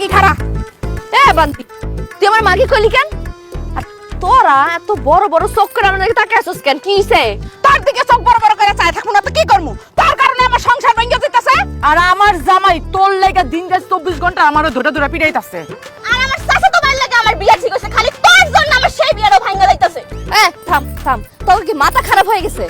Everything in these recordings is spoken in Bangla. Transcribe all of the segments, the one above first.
মাগি খারা। এ বান্তি, তুই আমার মাগি কইলি কেন? আর তোরা এত বড় বড় চোখ করে আমার দিকে তাকিয়ে আছিস কেন? কি হইছে? তোর দিকে চোখ বড় বড় করে চাই থাকবো না তো কি করবো? তোর কারণে আমার সংসার ভেঙে যেতেছে। আর আমার জামাই তোর লাগা দিন রাত 24 ঘন্টা আমারে ধরে ধরে পিটাইতাছে। আর আমার চাচা তো বাইর লাগে আমার বিয়া ঠিক হইছে, খালি তোর জন্য আমার সেই বিয়াটা ভাঙা যাইতাছে। থাম থাম, তোর কি মাথা খারাপ হয়ে গেছে?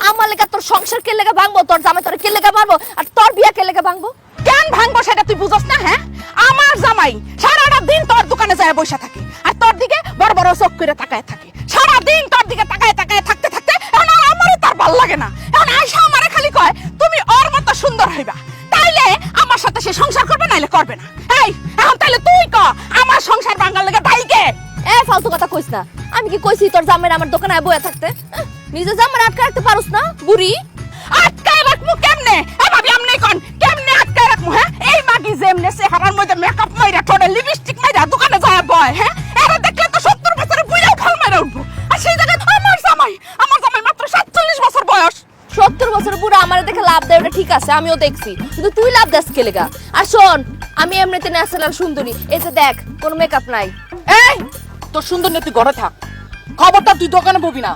আমার লাগা তোর সংসার কে লাগা ভাঙবো, তোর জামাই তোর কে লাগা মারবো, আর তোর বিয়া কে লাগা ভাঙবো? কেন ভাঙবো সেটা তুই বুঝছ না? হ্যাঁ, আমার জামাই সারাটা দিন তোর দোকানে যায় বসে থাকে আর তোর দিকে বড় বড় চোখ করে তাকায় থাকে। সারা দিন তোর দিকে তাকায় তাকায় থাকতে থাকতে এখন আর আমারই তার ভাল লাগে না। এখন আয়সা আমারে খালি কয় তুমি ওর মতো সুন্দর হইবা, তাইলে আমার সাথে সে সংসার করবে, নাইলে করবে না। এই এখন তাইলে তুই ক আমার সংসার ভাঙার লাগা দায়ী কে? ফালতু কথা কইস না। আমি কি কইছি তোর জামাই আমার দোকানে বয়ে থাকতে? নিজে জামাই আটকে রাখতে পারুস না বুড়ি? আটকায় রাখমু কেমনে? ভাবি আমনে কোন কেমনে আটকায় রাখমু? হ্যাঁ, এই মাগি যেমনে চেহারার মধ্যে মেকআপ মাইরা ঠোঁটে লিপস্টিক মাইরা দোকানে যায় বয়, হ্যাঁ, এরা দেখলে তো 70 বছরের বুইড়াও খাল মাইরা উঠবো। আর সেই জায়গায় আমার জামাই মাত্র 47 বছর বয়স। 70 বছর বুড়া আমার দেখে লাভ দেয়, ওটা ঠিক আছে, আমিও দেখছি, কিন্তু তুই লাভ দেস কে লেগা? আর শোন, আমি এমনিতে ন্যাচারাল সুন্দরী, এই যে দেখ কোনো মেকআপ নাই। এই তোর সুন্দর নেই, তুই ঘরে থাক, খবরটা তুই দোকানে ববি না।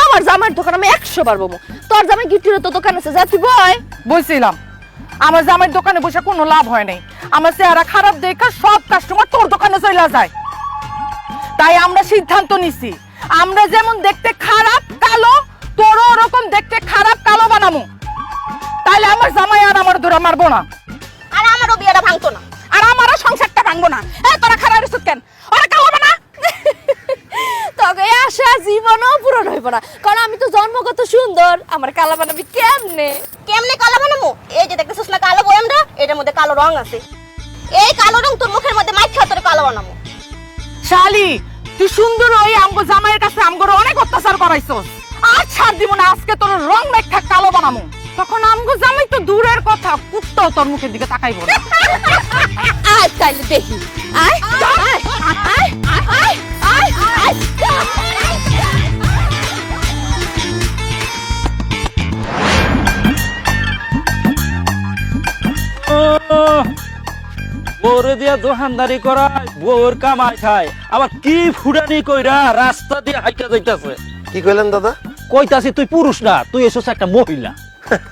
আমার জামাইয়ের দোকান আমি 100 বার বমু। তোর জামাই গিফটের তো দোকান আছে, যা তুই বয়। বলছিলাম আমার জামাইয়ের দোকানে বসে কোনো লাভ হয় নাই। আমার চেহারা খারাপ দেখা সব কাস্টমার তোর দোকানে চলে যায়। তাই আমরা সিদ্ধান্ত নিছি, আমরা যেমন দেখতে খারাপ কালো, তোরও ওরকম দেখতে খারাপ কালো বানামু। তাইলে আমার জামাই আর আমার ধরে মারবো না, আর আমারও বিয়েটা ভাঙতো না, আর আমারও সংসারটা ভাঙবো না। তোরা খারাপ রিসুত কেন? ওরা কালো বানা। তোকে আশা জীবনও পূরণ হইব না, কারণ আমি তো জন্মগত সুন্দর। আমার কালা বানাবি কেমনে? কেমনে কালো বানামু? এই যে দেখতেছিস না কালো বয়ামটা, এটার মধ্যে কালো রং আছে। এই কালো রং তোর মুখের মধ্যে মাইখা তোরে কালো বানামু। শালি তুই সুন্দর ওই আমগো জামাইয়ের কাছে আমগোর অনেক অত্যাচার করাইছস। আর ছাড় দিব না, আজকে তোর রং মেখা কালো বানামু। তখন আমগো জামাই তো দূরের কথা, কুত্তাও তোর মুখের দিকে তাকাইবো না। আয় তাইলে দেখি, আয় আয় আয় আয় আয় আয়। বউরে দিয়া দোকানদারি করায়, বউর কামাই খায়, আবার কি ফুটানি কইরা রাস্তা দিয়ে হাইটা যাইতাছে। কি কইলেন দাদা? কইতাছি তুই পুরুষ না, তুই এসেছ একটা মহিলা।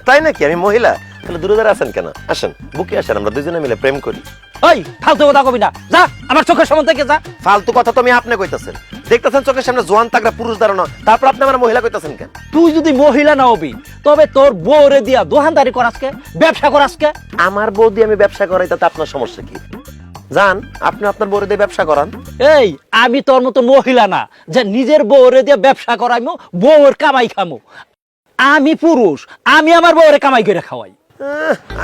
তাই নাকি? আমি মহিলা? তাহলে দূরে দাঁড়া আছেন কেন? আসেন, বুকে আসেন, আমরা দুজনে মিলে প্রেম করি। ওই ফালতু কথা কবি না, যা আমার চোখের সামনে থেকে যা। ফালতু কথা তো আমি আপনি কইতাছেন, দেখতেছেন চোখের সামনে জোয়ান তাগড়া পুরুষ দাঁড়ানো, তারপর আপনি আমার মহিলা কইতাছেন কেন? তুই যদি মহিলা না হবি তবে তোর বউরে দিয়া দোকানদারি করাসকে, ব্যবসা করাসকে। আমার বউ দিয়ে আমি ব্যবসা করাই, তাতে আপনার সমস্যা কি? জান, আপনি আপনার বউরে দিয়ে ব্যবসা করান। এই আমি তোর মতো মহিলা না যে নিজের বউরে দিয়ে ব্যবসা করাইমু, বউর কামাই খামু। আমি পুরুষ, আমি আমার বউরে কামাই করে খাওয়াই।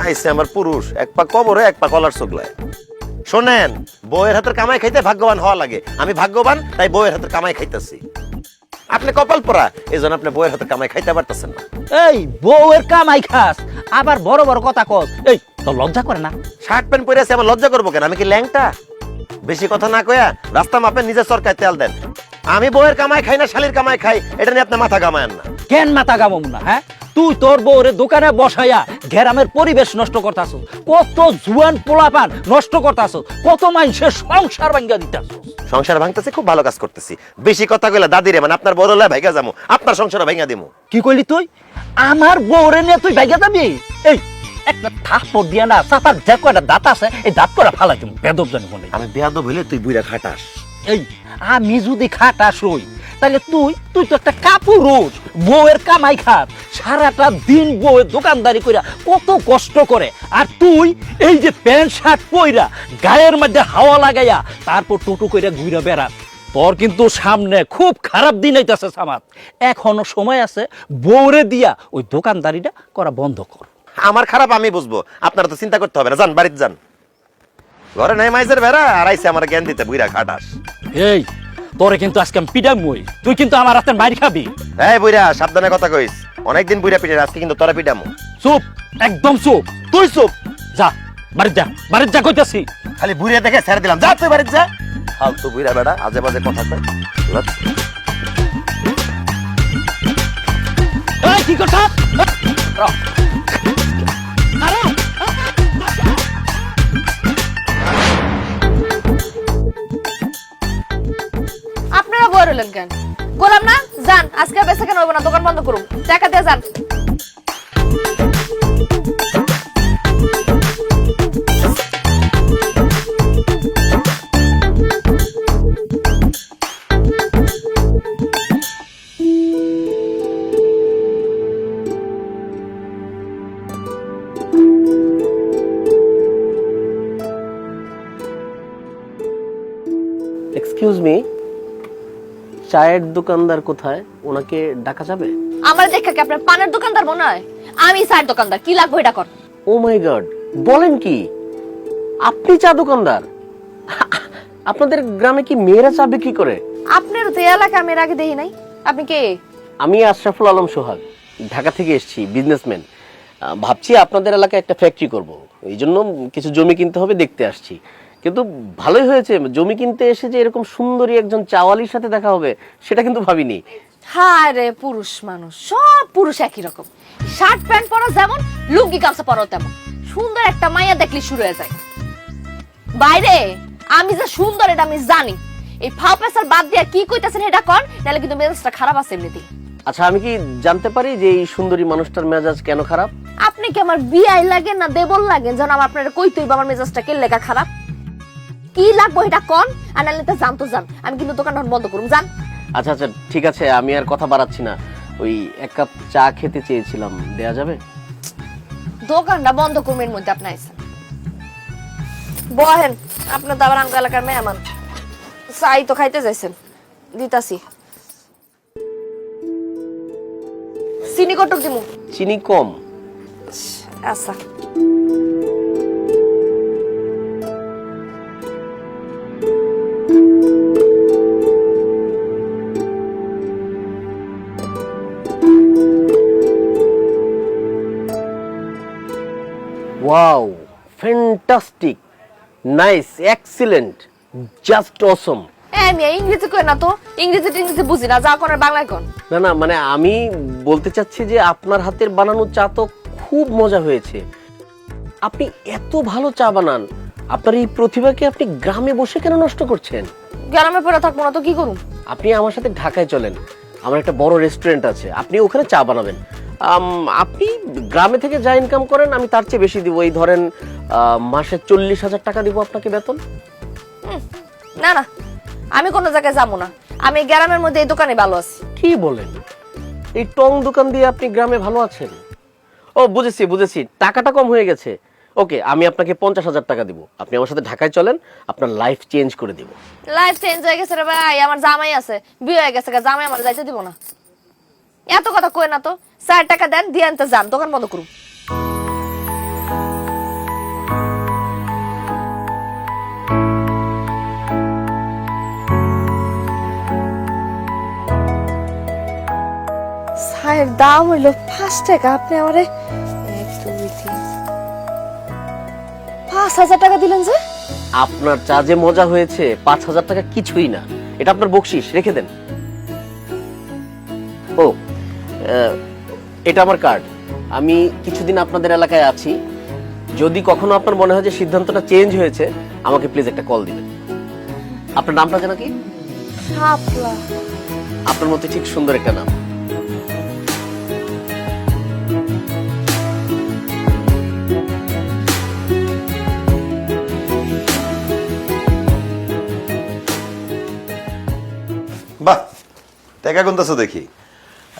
আইসে আমার পুরুষ, এক পা কবরে এক পা কলার চোগলায়। শোনেন, বউয়ের হাতের কামাই খাইতে ভাগ্যবান হওয়া লাগে। আমি ভাগ্যবান, তাই বউয়ের হাতের কামাই খাইতেছি। আপনি কপাল পোড়া, এই জন্য আপনি বউয়ের হাতের কামাই খাইতে পারতেছেন না। এই বউয়ের কামাই খাস, আবার বড় বড় কথা কস। এই তোর লজ্জা করে না? শার্ট প্যান্ট পরে আছে, আমার লজ্জা করবো কেন? আমি কি ল্যাংটা? বেশি কথা না কয়া রাস্তা মাপে নিজের সরকার তেল দেন। আমি বউয়ের কামাই খাই না শালির কামাই খাই, এটা নিয়ে আপনি মাথা ঘামায়েন না। কেন মাথা গামম না? হ্যাঁ, তুই তোর বউরে দোকানে বসাইয়া গ্রামের পরিবেশ নষ্ট করতাছ, কত জুয়ান পোলাপান নষ্ট করতাছ, কত মানুষের সংসার ভাঙ্গা দিতাছ। সংসার ভাঙতেছে, খুব ভালো কাজ করতেছি। বেশি কথা কইলা দাদিরে, মানে আপনার বড় লাই ভাইগা যাবো, আপনার সংসার ভাঙা দিমু। কি কইলি তুই? আমার বউরে নিয়ে তুই ভাইগা যাবি? এই একটা থাপ্পড় দিয়া না, চাপার যে কয়টা দাঁত আছে এই দাঁত করে ফালাই দিমু, বেদব জানি মনে। আমি বেয়াদব হইলে তুই বুইরা খাটাস। এই আমি যদি খাটাস হই, তাহলে তুই তো একটা কাপুরুষ, বউয়ের কামাই খাস, সারাটা দিন বউয়ের দোকানদারি কইরা কত কষ্ট করে, আর তুই এই যে প্যান্ট শার্ট পইরা গায়ের মধ্যে হাওয়া লাগাইয়া তারপর টুটু কইরা ঘুরে বেড়াস। তোর কিন্তু সামনে খুব খারাপ দিন আইতাছে সামাদ। এখনো সময় আছে, বউরে দিয়া ওই দোকানদারিটা করা বন্ধ কর। আমার খারাপ আমি বুঝবো, আপনারা তো চিন্তা করতে হবে না। যান, বাড়িতে যান। ঘরে নাই মাইজের বেড়া, আর আইসে আমার জ্ঞান দিতে বুইরা খাটাস। এই তোরে কিন্তু আজকে আমি পিটামই, তুই কিন্তু আমার হাতে মারি খাবি। এই বুইরা, সাবধানে কথা কইস। অনেকদিন বুইরা পিটে, আজকে কিন্তু তোরা পিটামু। চুপ, একদম চুপ। তুই চুপ। যা বাড়িতে যা, বাড়িতে যা কইতাছি। খালি বুইরা দেখে ছেড়ে দিলাম। যা তুই বাড়িতে যা। ফালতু বুইরা বেড়া, আজে বাজে কথা কয়। এই কি কথা? কেন? গোলাম না যান, আজকে বেচা কেন হইব না, দোকান বন্ধ করুন, টাকা দিয়ে যান। এক্সকিউজ মি, চায়ের দোকানদার কোথায়? ওনাকে ডাকা যাবে? আমার দেখা কি আপনার পানের দোকানদার মনে হয়? আমি চায়ের দোকানদার, কি লাগবে এটা কর। ও মাই গড, বলেন কি আপনি চা দোকানদার? আপনাদের গ্রামে কি মেয়েরা চা বিক্রি করে? আপনার তো এই এলাকা আমি এর আগে দেখি নাই। আপনি কে? আমি আশরাফুল আলম সোহাগ, ঢাকা থেকে এসেছি, বিজনেসম্যান। ভাবছি আপনাদের এলাকায় একটা ফ্যাক্টরি করব, এই জন্য কিছু জমি কিনতে হবে, দেখতে আসছি। কিন্তু ভালোই হয়েছে, জমি কিনতে এসে যে এরকম সুন্দরী একজন চাওয়ালির সাথে দেখা হবে সেটা কিন্তু ভাবিনি। হায় রে, পুরুষ মানুষ, সব পুরুষ একই রকম, শার্ট প্যান্ট পরো যেমন, লুঙ্গি গামছা পরো তেমন। সুন্দর একটা মাইয়া দেখলি শুরু হয়ে যায়। বাইরে আমি যে সুন্দর এটা আমি জানি। এই ফাও পেছার বাদ দিয়ে কি কইতাছেন এটা কর, নাহলে কিন্তু মেজাজটা খারাপ আছে এমনিতেই। আচ্ছা, আমি কি জানতে পারি যে এই সুন্দরী মানুষটার মেজাজ কেন খারাপ? আপনি কি আমার বিয়াই লাগে না দেবল লাগে যেন আমার আপনারা কইতেই আমার মেজাজটা কে লেখা খারাপ? কি লাগবে এটা কোন, আর নাহলে তো জান তো জান, আমি কিন্তু দোকান বন্ধ করুম, জান। আচ্ছা আচ্ছা, ঠিক আছে, আমি আর কথা বাড়াচ্ছি না। ওই এক কাপ চা খেতে চেয়েছিলাম, দেয়া যাবে? দোকানটা বন্ধ করুম, এর মধ্যে আপনি আইছেন। বহেন, আপনার দাবার আঙ্গ এলাকার মেহমান, চাই তো খাইতে যাইছেন, দিতাছি। চিনি কটক দিমু? চিনি কম। আচ্ছা। Wow, fantastic, nice, excellent, just অসম। আমি ইংরেজি কই না তো, ইংরেজি বুঝি না, যা করার বাংলায় কোন। না না, মানে আমি বলতে চাচ্ছি যে আপনার হাতের বানানো চা তো খুব মজা হয়েছে। আপনি এত ভালো চা বানান, আপনার এই প্রতিভাকে আপনি গ্রামে বসে কেন নষ্ট করছেন? গ্রামে পড়ে থাকবো না তো কি করুম? আপনি আমার সাথে ঢাকায় চলেন, আমার একটা বড় রেস্টুরেন্ট আছে, আপনি ওখানে চা বানাবেন। আপনি গ্রামে থেকে যা ইনকাম করেন আমি তার চেয়ে বেশি দিব। এই ধরেন মাসে 40,000 টাকা দিব আপনাকে বেতন। না না, আমি কোনো জায়গায় যাবো না, আমি গ্রামের মধ্যে এই দোকানে ভালো আছি। কি বলেন? এই টং দোকান দিয়ে আপনি গ্রামে ভালো আছেন? ও বুঝেছি বুঝেছি, টাকাটা কম হয়ে গেছে। ওকে, আমি আপনাকে 50,000 টাকা দিব, আপনি আমার সাথে ঢাকায় চলেন, আপনার লাইফ চেঞ্জ করে দিব। লাইফ চেঞ্জ হয়ে গেছে রে ভাই, আমার জামাই আছে, বিয়ে হয়ে গেছে, জামাই আমার যাইতে দিব না। এত কথা কই না তো, 4 টাকা দেন, দিয়ে আনতে যান, দোকান বন্ধ করুন। চায়ের দাম হইল 5 টাকা, আপনি আমারে 1 2 3 5,000 টাকা দিলেন যে? আপনার চা যে মজা হয়েছে, 5,000 টাকা কিছুই না, এটা আপনার বকশিশ, রেখে দেন। ও, এটা আমার কার্ড। আমি কিছুদিন আপনাদের এলাকায় আছি, যদি কখনো আপনার মনে হয় যে সিদ্ধান্তটা চেঞ্জ হয়েছে, আমাকে প্লিজ একটা কল দিবেন। আপনার নামটা যেন কি? শাপলা। আপনার মতো ঠিক সুন্দর একটা নাম। বাহ, টাকা গুনতেছো দেখি,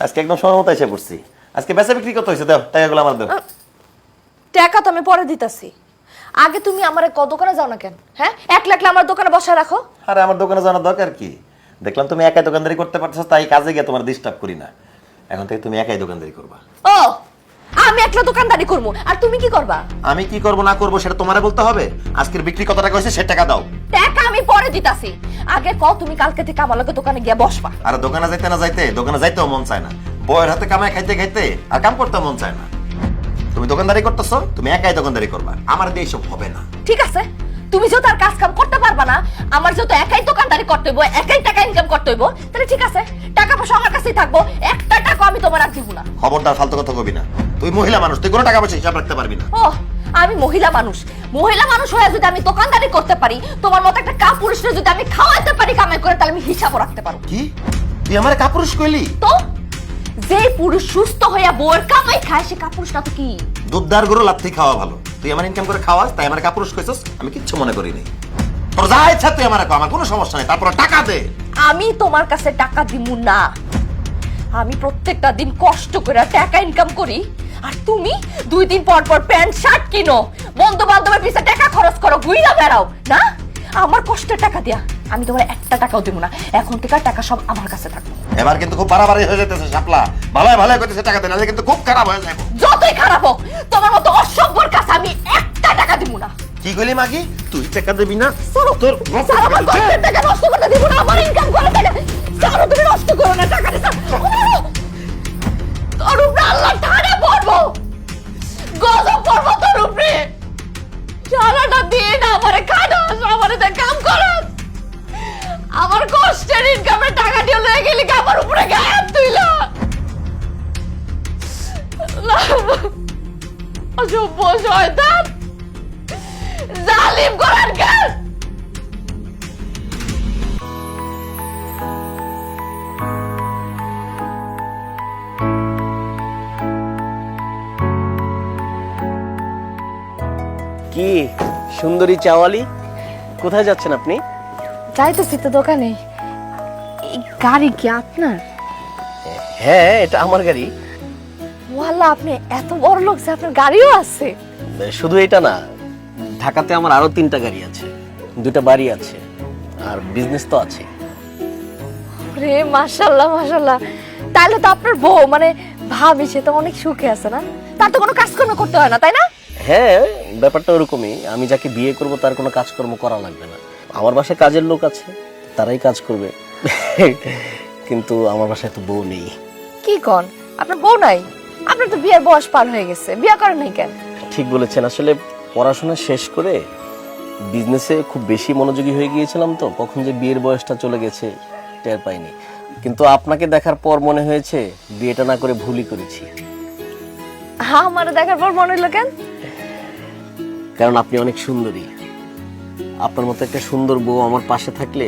আজকে একদম সময় মতো এসে পড়ছি। আজকে বেচা বিক্রি কত হয়েছে? দাও টাকাগুলো আমার দাও। টাকা তো আমি পরে দিতাছি, আগে তুমি আমারে কত দোকানে যাও না কেন? হ্যাঁ, একলা একলা আমার দোকানে বসায় রাখো। আরে আমার দোকানে জানার দরকার কি? দেখলাম তুমি একাই দোকানদারি করতে পারছো, তাই কাজে গিয়ে তোমার ডিস্টার্ব করি না। এখন থেকে তুমি একাই দোকানদারি করবা। ও, আমি একলা দোকানদারি করবো, আর তুমি কি করবা? আমি কি করব না করব সেটা তোমারে বলতে হবে। আজকের বিক্রি কত টাকা হয়েছে সে টাকা দাও। টাকা আমি পরে দিতাছি, আগে কও তুমি কালকে থেকে আমার লগে দোকানে গিয়ে বসবা। আর দোকানে যাইতে না যাইতে, দোকানে যাইতেও মন চায় না, বউয়ের হাতে কামাই খাইতে খাইতে আর কাম করতে মন চায় না। তুমি দোকানদারি করতেছো, তুমি একাই দোকানদারি করবা, আমার দিয়ে এসব হবে না। ঠিক আছে, তুমি যেহেতু আর কাজ কাম করতে পারবা না, আমার যেহেতু একাই দোকানদারি করতে হইব, একাই টাকা ইনকাম করতে হইব, তাহলে ঠিক আছে, টাকা পয়সা আমার কাছেই থাকবো, একটা টাকা আমি তোমার আর দিব না। খবরদার ফালতু কথা কবি না, তুই মহিলা মানুষ, তুই কোনো টাকা পয়সা হিসাব রাখতে পারবি না। ও, আমি মহিলা মানুষ হয়ে যদি আমি দোকানদারি করতে পারি, তোমার মতো একটা কাপুরুষরে যদি আমি খাওয়াতে পারি কামাই করে, তাহলে আমি হিসাবও রাখতে পারবো। কি তুই আমার কাপুরুষ কইলি? তো যে পুরুষ সুস্থ হইয়া বউয়ের কামাই খায় সে কাপুরুষটা তো কি? দুধদার গরু লাথি খাওয়া ভালো। তুই আমার ইনকাম করে খাওয়াস, তাই আমার কাপুরুষ কইছস, আমি কিচ্ছু মনে করি নাই। তোর যা ইচ্ছা তুই আমার আমার কোনো সমস্যা নেই, তারপর টাকা দে। আমি তোমার কাছে টাকা দিমু না। আমি প্রত্যেকটা দিন কষ্ট করে টাকা ইনকাম করি, আর তুমি 2 দিন পর পর প্যান্ট শার্ট কিনো, বন্ধু বান্ধবের পিছে টাকা খরচ করো, ঘুইরা বেড়াও না। আমার কষ্টের টাকা দিয়া আমি তোমার একটা টাকাও দেবো না। এখন থেকে টাকা সব আমার কাছে থাকবে। এবার কিন্তু খুব বাড়াবাড়ি হয়ে যেতেছে শাপলা। ভালোই ভালোই কইতেছে টাকা দে, নাহলে কিন্তু খুব খারাপ হয়ে যাবে। যতই খারাপ হোক, তোমার মতো অসভ্যর কাছে আমি একটা টাকা দিব না। কি কইলি মাগি? তুই টাকা দিবি না? স্যার, আমার কষ্টের টাকা নষ্ট করতে দিব না। আমার ইনকাম করে টাকা স্যার, তুমি নষ্ট করো না টাকা। তোর উপরে আল্লাহ ঠাড়া পড়বো, গজব পড়বো তোর উপরে। সারাটা দিন আমারে খাটাস, আমারে দিয়ে কাম করাস, আমার কষ্টের ইনকামের টাকা দিয়ে লয়ে গেলি আমার উপরে গায়েব তুইলা। অসভ্য শয়তান, জালিম করার কাজ। কি সুন্দরী চাওয়ালি, কোথায় যাচ্ছেন আপনি? যাইতেছি তো দোকানে। এই গাড়ি কি আপনার? হ্যাঁ, এটা আমার গাড়ি। ওয়াল্লাহ, আপনি এত বড় লোক যে আপনার গাড়িও আছে। শুধু এটা না, ঢাকাতে আমার আরো 3টা গাড়ি আছে, 2টা বাড়ি আছে, আর বিজনেস তো আছে। রে মাশাআল্লাহ মাশাআল্লাহ, তাহলে তো আপনার বউ মানে ভাবি সে তো অনেক সুখে আছে না? তার তো কোনো কাজকর্ম করতে হয় না, তাই না? হ্যাঁ, ব্যাপারটা ওরকমই। আমি যাকে বিয়ে করব তার কোনো কাজকর্ম করা লাগবে না। আমার বাসায় কাজের লোক আছে, তারাই কাজ করবে। কিন্তু আমার বাসায় তো বউ নেই। কি কোন, আপনার বউ নাই? আপনার তো বিয়ের বয়স পার হয়ে গেছে, বিয়ে করেন নাই কেন? ঠিক বলেছেন, আসলে পড়াশোনা শেষ করে বিজনেসে খুব বেশি মনোযোগী হয়ে গিয়েছিলাম, তো কখন যে বিয়ের বয়সটা চলে গেছে টের পাইনি। কিন্তু আপনাকে দেখার পর মনে হয়েছে বিয়েটা না করে ভুলই করেছি। হ্যাঁ, আমার দেখার পর মনে হলো কেন? কারণ আপনি অনেক সুন্দরী। আপনার মতো একটা সুন্দর বউ আমার পাশে থাকলে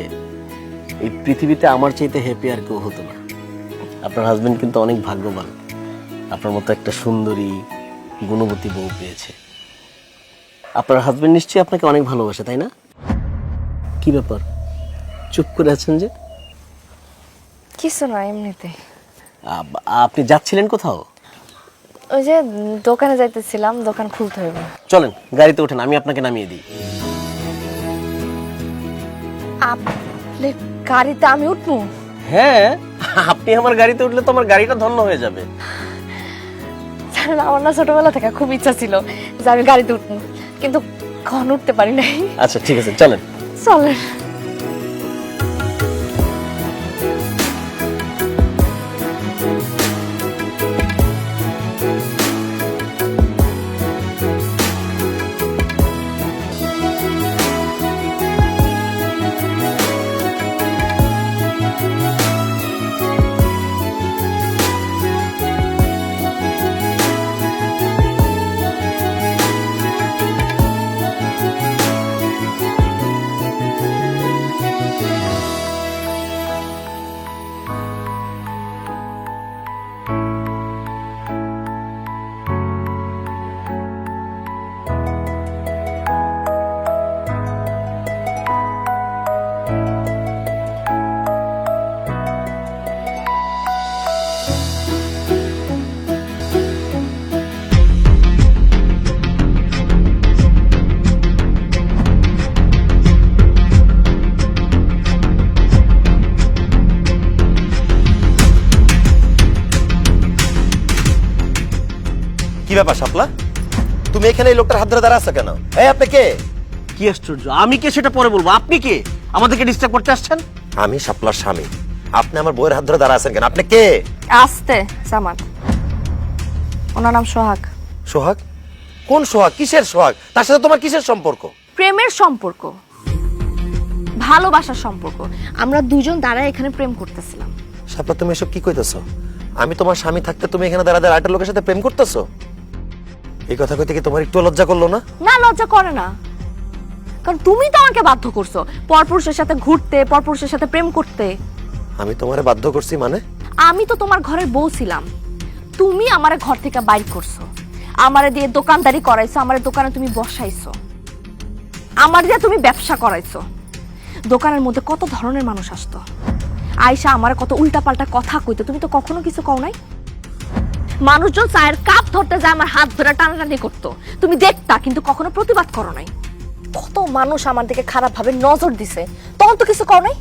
এই পৃথিবীতে আমার চাইতে হ্যাপি আর কেউ হতো না। আপনার হাজবেন্ড কিন্তু অনেক ভাগ্যবান, আপনার মতো একটা সুন্দরী গুণবতী বউ পেয়েছে। আপনার হাজবেন্ড নিশ্চয়ই আপনাকে অনেক ভালোবাসে, তাই না? কি ব্যাপার, চুপ করে আছেন যে? কিছু না, এমনিতে। আপনি যাচ্ছিলেন কোথাও? ওই যে দোকানে যাইতেছিলাম, দোকান খুলতে হবে। চলেন গাড়িতে ওঠেন, আমি আপনাকে নামিয়ে দিই। আপনি গাড়িতে আমি উঠবো? হ্যাঁ, আপনি আমার গাড়িতে উঠলে তো আমার গাড়িটা ধন্য হয়ে যাবে। জানেন, আমার না ছোটবেলা থেকে খুব ইচ্ছা ছিল যে আমি গাড়িতে উঠবো, কিন্তু কখন উঠতে পারি নাই। আচ্ছা ঠিক আছে, চলেন। চলেন। কি ব্যাপার শাপলা, তুমি এখানে এই লোকটার হাত ধরে দাঁড়া আছো কেন? এই আপনি কে? কি আশ্চর্য, আমি কে সেটা পরে বলবো। আপনি কে আমাদেরকে ডিস্টার্ব করতে আসছেন? আমি শাপলার স্বামী। আপনি আমার বউয়ের হাত ধরে দাঁড়া আছেন কেন? আপনি কে? আস্তে সামাদ, ওনার নাম সোহাগ। সোহাগ? কোন সোহাগ? কিসের সোহাগ? তার সাথে তোমার কিসের সম্পর্ক? প্রেমের সম্পর্ক, ভালোবাসার সম্পর্ক। আমরা দুজন দাঁড়ায় এখানে প্রেম করতেছিলাম। শাপলা, তুমি এসব কি কইতেছো? আমি তোমার স্বামী থাকতে তুমি এখানে দাঁড়া দাঁড়া আরেকটা লোকের সাথে প্রেম করতেছো? এই কথা কইতে কি তোমার একটু লজ্জা করলো না? না, লজ্জা করে না, কারণ তুমি তো আমাকে বাধ্য করছো পরপুরুষের সাথে ঘুরতে, পরপুরুষের সাথে প্রেম করতে। আমি তোমারে বাধ্য করছি মানে? আমি তো তোমার ঘরের বউ ছিলাম, তুমি আমারে ঘর থেকে বাইর করছো, আমারে দিয়ে দোকানদারি করাইছো, আমারে দোকানে তুমি বসাইছো, আমার দিয়ে তুমি ব্যবসা করাইছো। দোকানের মধ্যে কত ধরনের মানুষ আসতো, আয়সা আমার কত উল্টাপাল্টা কথা কইতো, তুমি তো কখনো কিছু কও নাই। মানুষজন চায়ের কাপ ধরতে যায় আমার হাত ধরে টানাটানি করতো, তুমি দেখতা কিন্তু কখনো প্রতিবাদ করো নাই। কত মানুষ আমার দিকে খারাপ ভাবে নজর দিছে, তখন তো কিছু কও নাই।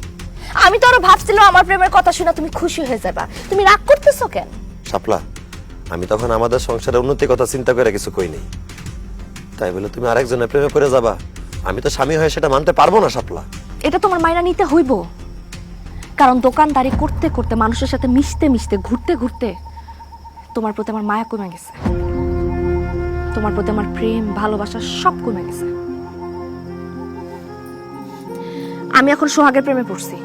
আমি তো আরো ভাবছিলাম আমার প্রেমের কথা শুনে তুমি খুশি হয়ে যাবা, তুমি রাগ করতেছো কেন? শাপলা, আমি তখন আমাদের সংসারের উন্নতির কথা চিন্তা করে কিছু কই নাই। তাই বলে তুমি আরেকজনের প্রেমে পড়ে যাবা, আমি তো স্বামী হয়ে সেটা মানতে পারবো না শাপলা। এটা তোমার মাইনা নিতে হইব, কারণ দোকানদারি করতে করতে মানুষের সাথে মিশতে মিশতে ঘুরতে ঘুরতে তোমার প্রতি আমার মায়া কমে গেছে, তোমার প্রতি আমার প্রেম ভালোবাসা সব কমে গেছে। আমি এখন সোহাগের প্রেমে পড়ছি,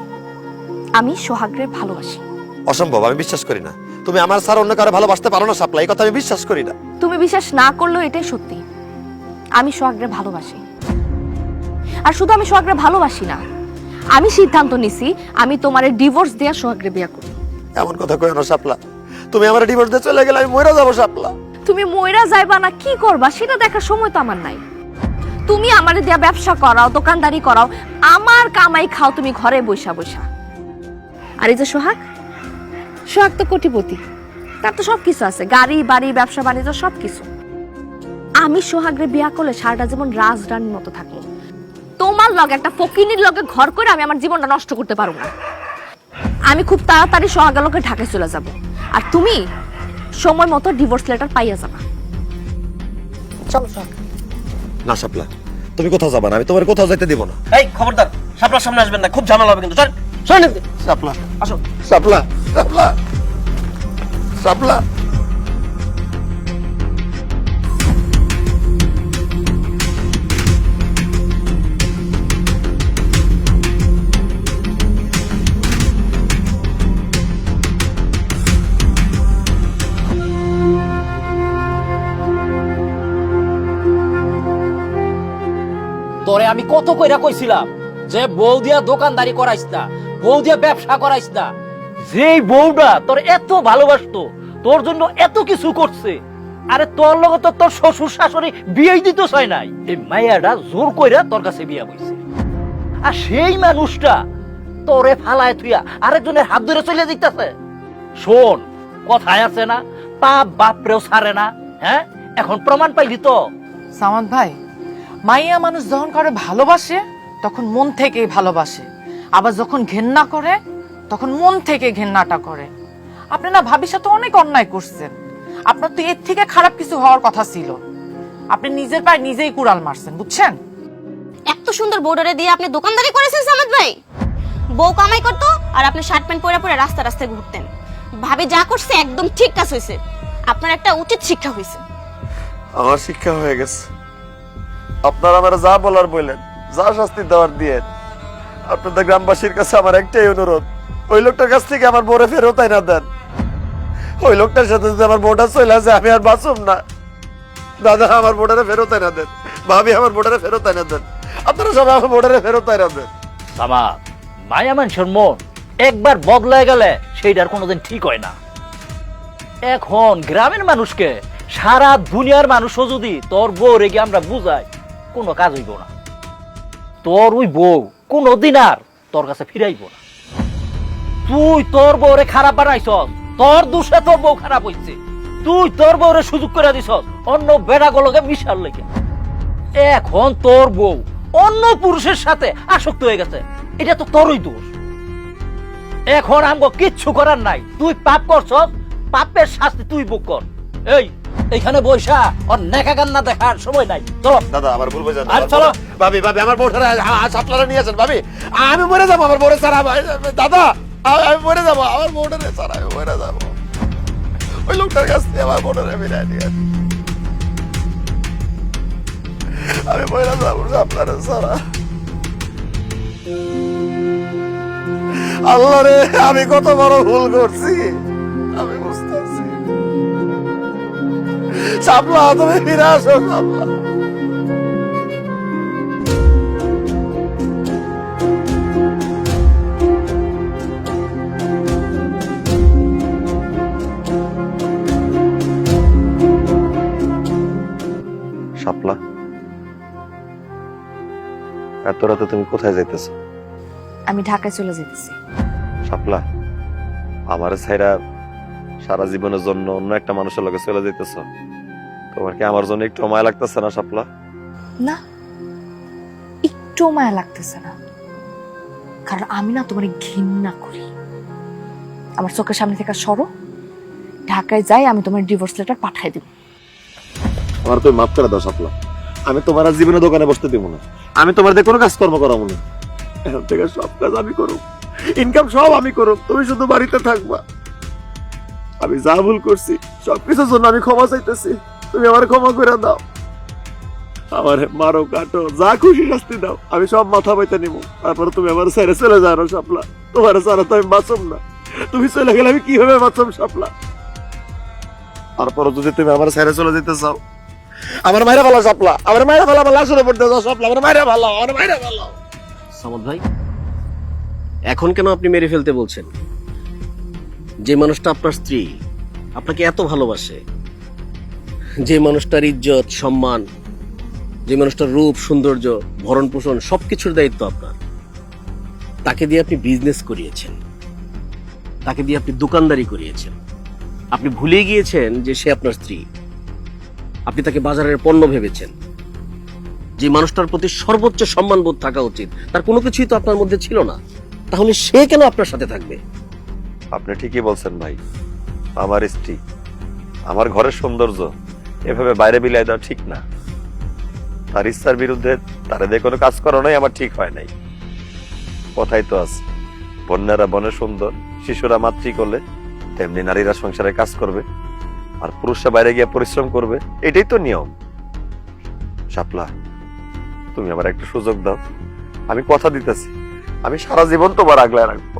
আমি সোহাগের ভালোবাসি। অসম্ভব, আমি বিশ্বাস করি না। তুমি আমার ছাড়া অন্য কারো ভালোবাসতে পারো না শাপলা, এই কথা আমি বিশ্বাস করি না। তুমি বিশ্বাস না করলেও এটাই সত্যি, আমি সোহাগের ভালোবাসি। আর শুধু আমি সোহাগের ভালোবাসি না, আমি সিদ্ধান্ত নিছি আমি তোমারে ডিভোর্স দিয়ে সোহাগের বিয়ে করব। এমন কথা কই না শাপলা, তুমি আমার ডিভোর্স দিয়ে চলে গেলে আমি মরে যাবো শাপলা। তুমি মইরা যাইবা না কি করবা সেটা দেখার সময় তো আমার নাই। তুমি আমারে দিয়া ব্যবসা করাও, দোকানদারি করাও, আমার কামাই খাও তুমি ঘরে বইসা বইসা। আর এই যে সোহাগ, সোহাগ তো কোটিপতি, তার তো সবকিছু আছে, গাড়ি বাড়ি ব্যবসা বাণিজ্য সবকিছু। আমি সোহাগরে বিয়া করলে সারাটা জীবন রাজরানীর মতো থাকবো, তোমার লগে একটা ফকিনীর লগে ঘর করে আমি আমার জীবনটা নষ্ট করতে পারবো না। আমি খুব তাড়াতাড়ি সোহাগের লগে ঢাকায় চলে যাব, আর তুমি সময় মতো ডিভোর্স লেটার পাইয়া যাবা। চলো সোহাগ। না শাপলা, তুমি কোথাও যাবা না, আমি তোমার কোথাও যাইতে দিব না। এই খবরদার, শাপলার সামনে আসবেন না, খুব ঝামেলা হবে কিন্তু। চল চল শাপলা, আসো। শাপলা, শাপলা, শাপলা। তোরে আমি কত কইরা কইছিলাম যে বউ দিয়া দোকানদারি করাইস না, বউ দিয়া ব্যবসা করাইস না। যেই বউটা তোর এত ভালোবাসতো, তোর জন্য এত কিছু করছে, আরে তোর লগে তো তোর শ্বশুর শাশুড়ি বিয়েই দিতে চায় নাই, এই মাইয়াটা জোর কইরা তোর কাছে বিয়া হইছে। আর সেই মানুষটা তোরে ফালায় থুইয়া আরেকজনের হাত ধরে চলে যাইতাছে। শোন, কথায় আছে না, পাপ বাপরেও ছাড়ে না। হ্যাঁ, এখন প্রমাণ পাইলি তো। সামাদ ভাই, মাইয়া মানুষ যখন করে ভালোবাসে তখন মন থেকেই ভালোবাসে, আবার যখন ঘেন্না করে তখন মন থেকে ঘেন্নাটা করে। আপনি না ভাবির সাথে অনেক অন্যায় করছেন, আপনার তো এর থেকে খারাপ কিছু হওয়ার কথা ছিল। আপনি নিজের পায়ে নিজেই কুড়াল মারছেন, বুঝছেন? এত সুন্দর বর্ডারে দিয়ে আপনি দোকানদারি করেছেন সামাদ ভাই। বউ কামাই করতো আর আপনি শার্ট প্যান্ট পরে পরে রাস্তা রাস্তায় ঘুরতেন। ভাবি যা করছে একদম ঠিক কাজ হয়েছে, আপনার একটা উচিত শিক্ষা হয়েছে। আমার শিক্ষা হয়ে গেছে। আপনারা আমার যা বলার বললেন, যা শাস্তি দেওয়ার দিয়ে। আপনাদের গ্রামবাসীর কাছে আমার একটাই অনুরোধ, ওই লোকটার কাছ থেকে আমার বউরে ফেরত না দেন। ওই লোকটার সাথে যদি আমার বউটা চলে আসে আমি আর বাঁচুম না। দাদা, আমার বউটারে ফেরত না দেন। ভাবি, আমার বউটারে ফেরত না দেন। আপনারা সবাই আমার বউটারে ফেরত না দেন। আমা মায়া মানুষের মন একবার বদলায় গেলে সেইটার কোনোদিন ঠিক হয় না। এখন গ্রামের মানুষকে সারা দুনিয়ার মানুষও যদি তোর বউ রেগে আমরা বুঝাই, কোনো কাজ হইব না। তোর ওই বউ কোনোদিন আর তোর কাছে ফিরাইব না। তুই তোর বউরে খারাপ বানাইছস, তোর দোষে তোর বউ খারাপ হইছে। তুই তোর বউরে সুযোগ করে দিছস অন্য বেড়াগুলোকে মিশার লেগে। এখন তোর বউ অন্য পুরুষের সাথে আসক্ত হয়ে গেছে, এটা তো তোরই দোষ। এখন আমগো কিচ্ছু করার নাই, তুই পাপ করছস, পাপের শাস্তি তুই ভোগ কর। এই এইখানে বৈশা ওর নেকা কান্না দেখার সময় নাই, চলো। দাদা, আমার ভুল বুঝেন। আর চলো। ভাবি, ভাবি, আমার বউটারে আপনারা নিয়েছেন। ভাবি, আমি মরে যাবো আমার বউরে ছাড়া। দাদা, আমি মরে যাবো, আমার বউটারে ছাড়া আমি মরে যাবো। ওই লোকটার কাছ থেকে আমার বউটারে ফিরাই নিয়ে আমি মরে যাবো আপনারা ছাড়া। আল্লাহ রে, আমি কত বড় ভুল করছি আমি বুঝতেছি। শাপলা, তুমি ফিরে আসো শাপলা। এত রাতে তুমি কোথায় যাইতেছো? আমি ঢাকায় চলে যেতেছি। শাপলা, আমার ছাইরা সারা জীবনের জন্য অন্য একটা মানুষের লগে চলে যাইতেছো, তোমার কি আমার জন্য একটু মায়া লাগতেছে না শাপলা? না, একটু মায়া লাগতেছে না, কারণ আমি না তোমার ঘৃণা করি। আমার চোখের সামনে থেকে সরো, ঢাকায় যাই, আমি তোমার ডিভোর্স লেটার পাঠাই দেব। আমার তুমি মাফ করে দাও শাপলা, আমি তোমার আর জীবনে দোকানে বসতে দিব না, আমি তোমার দিয়ে কোনো কাজকর্ম করাবো না। এখন থেকে সব কাজ আমি করব, ইনকাম সব আমি করব, তুমি শুধু বাড়িতে থাকবা। আমি যা ভুল করছি সবকিছুর জন্য আমি ক্ষমা চাইতেছি, তুমি আমার ক্ষমা করে দাও। আমার মারো কাটো যা খুশি শাস্তি দাও, আমি সব মাথা বইতে নিব। তারপরে তুমি আমার ছেড়ে চলে যাও না শাপলা, তোমার ছাড়া তো আমি বাঁচব না। তুমি চলে গেলে আমি কিভাবে বাঁচব শাপলা? তারপরে যদি তুমি আমার ছেড়ে চলে যেতে চাও, আমার মায়েরা ভালো শাপলা, আমার মায়েরা ভালো, আমার লাশের উপর দিয়ে শাপলা, আমার মায়েরা ভালো, আমার মায়েরা ভালো। সামাদ ভাই, এখন কেন আপনি মেরে ফেলতে বলছেন? যে মানুষটা আপনার স্ত্রী, আপনাকে এত ভালোবাসে, যে মানুষটার ইজ্জত সম্মান, যে মানুষটার রূপ সৌন্দর্য ভরণ পোষণ সবকিছুর দায়িত্ব আপনার, তাকে দিয়ে আপনি বিজনেস করিয়েছেন, তাকে দিয়ে আপনি দোকানদারি করিয়েছেন। আপনি ভুলে গিয়েছেন যে সে আপনার স্ত্রী। আপনি তাকে বাজারের পণ্য ভেবেছেন। যে মানুষটার প্রতি সর্বোচ্চ সম্মানবোধ থাকা উচিত, তার কোনো কিছুই তো আপনার মধ্যে ছিল না। তাহলে সে কেন আপনার সাথে থাকবে? আপনি ঠিকই বলছেন ভাই, আমার স্ত্রী, আমার ঘরের সৌন্দর্য এভাবে বাইরে বিলাই দেওয়া ঠিক না। তার ইচ্ছার বিরুদ্ধে তারা দিয়ে কোনো কাজ করানোই আমার ঠিক হয় নাই। কথাই তো আছে, বন্যারা বনে সুন্দর, শিশুরা মাতৃ করলে তেমনি নারীরা সংসারে কাজ করবে, আর পুরুষরা বাইরে গিয়ে পরিশ্রম করবে, এটাই তো নিয়ম। শাপলা, তুমি আমার একটা সুযোগ দাও, আমি কথা দিতেছি, আমি সারা জীবন তোমার আগলায় রাখবো।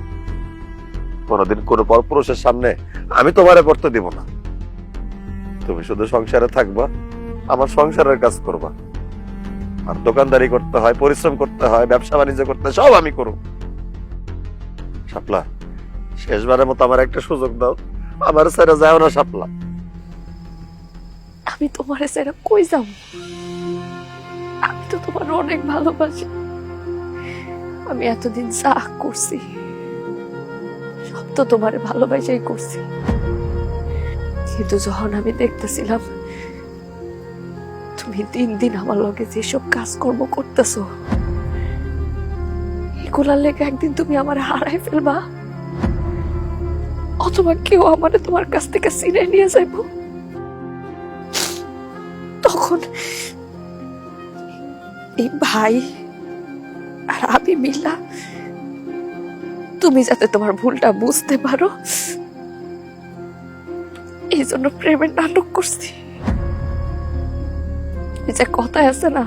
কোনোদিন কোনো পরপুরুষের সামনে আমি তোমারে পড়তে দিব না। তুমি শুধু সংসারে থাকবা, আমার সংসারের কাজ করবা, আর দোকানদারি করতে হয়, পরিশ্রম করতে হয়, ব্যবসা বাণিজ্য করতে হয়, সব আমি করব। শাপলা, শেষবারের মতো আমার একটা সুযোগ দাও, আমার ছেড়ে যাও না শাপলা। আমি তোমার ছেড়ে কই যাব? আমি তো তোমার অনেক ভালোবাসি। আমি এতদিন যা করছি সব তো তোমার ভালোবাসাই করছি, কিন্তু যখন আমি দেখতেছিলাম তুমি দিন দিন আমার লগে যেসব কাজকর্ম করতেছো, এগুলার লেগে একদিন তুমি আমার হারাই ফেলবা, অথবা কেউ আমারে তোমার কাছ থেকে ছিনিয়ে নিয়ে যাইব, তখন এই ভাই আর আমি মিলা তুমি যাতে তোমার ভুলটা বুঝতে পারো এই জন্য প্রেমের নাটক করছি। এই যে কথায় আছে না,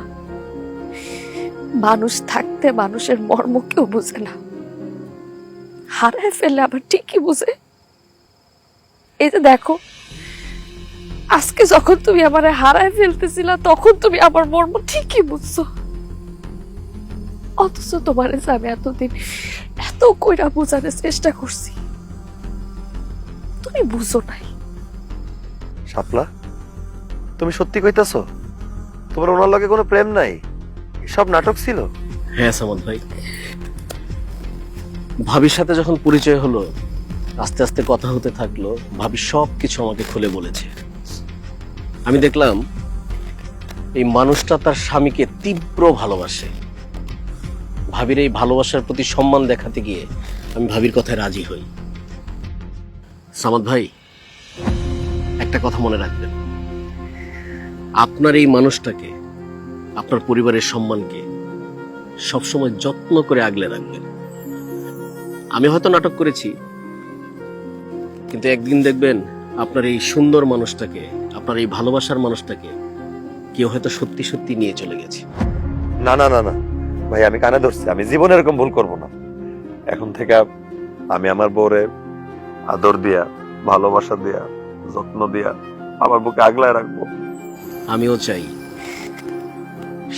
মানুষ থাকতে মানুষের মর্ম কেউ বুঝে না, হারায় ফেললে আবার ঠিকই বুঝে। এই যে দেখো, আজকে যখন তুমি আমারে হারায় ফেলতেছিলা, তখন তুমি আমার মর্ম ঠিকই বুঝছো, অথচ তোমার আমি এতদিন এত কইরা বোঝানোর চেষ্টা করছি, তুমি বুঝো নাই। শাপলা, তুমি সত্যি কইতাছো তোমার ওনার লগে কোনো প্রেম নাই, সব নাটক ছিল? হ্যাঁ সামাদ ভাই, ভাবির সাথে যখন পরিচয় হলো, আস্তে আস্তে কথা হতে থাকলো, ভাবি সব কিছু আমাকে খুলে বলেছে। আমি দেখলাম এই মানুষটা তার স্বামীকে তীব্র ভালোবাসে। ভাবির এই ভালোবাসার প্রতি সম্মান দেখাতে গিয়ে আমি ভাবির কথায় রাজি হই। সামাদ ভাই, একটা কথা মনে রাখবেন, আপনার এই মানুষটাকে, আপনার পরিবারের সম্মানকে সবসময় যত্ন করে আগলে রাখবেন। আমি হয়তো নাটক করেছি, কিন্তু একদিন দেখবেন আপনার এই সুন্দর মানুষটাকে, আপনার এই ভালোবাসার মানুষটাকে কেউ হয়তো সত্যি সত্যি নিয়ে চলে গেছে। না না না না ভাই, আমি কানে ধরছি, আমি জীবনে এরকম ভুল করব না। এখন থেকে আমি আমার বউরে আদর দিয়া, ভালোবাসা দিয়া, যত্ন দিয়া আমার বুকে আগলায় রাখবো। আমিও চাই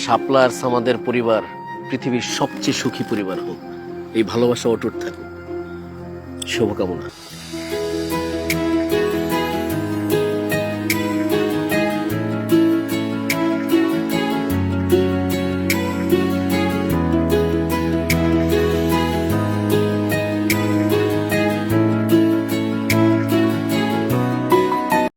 শাপলা আর সামাদের পরিবার পৃথিবীর সবচেয়ে সুখী পরিবার হোক, এই ভালোবাসা অটুট থাকুক। শুভকামনা।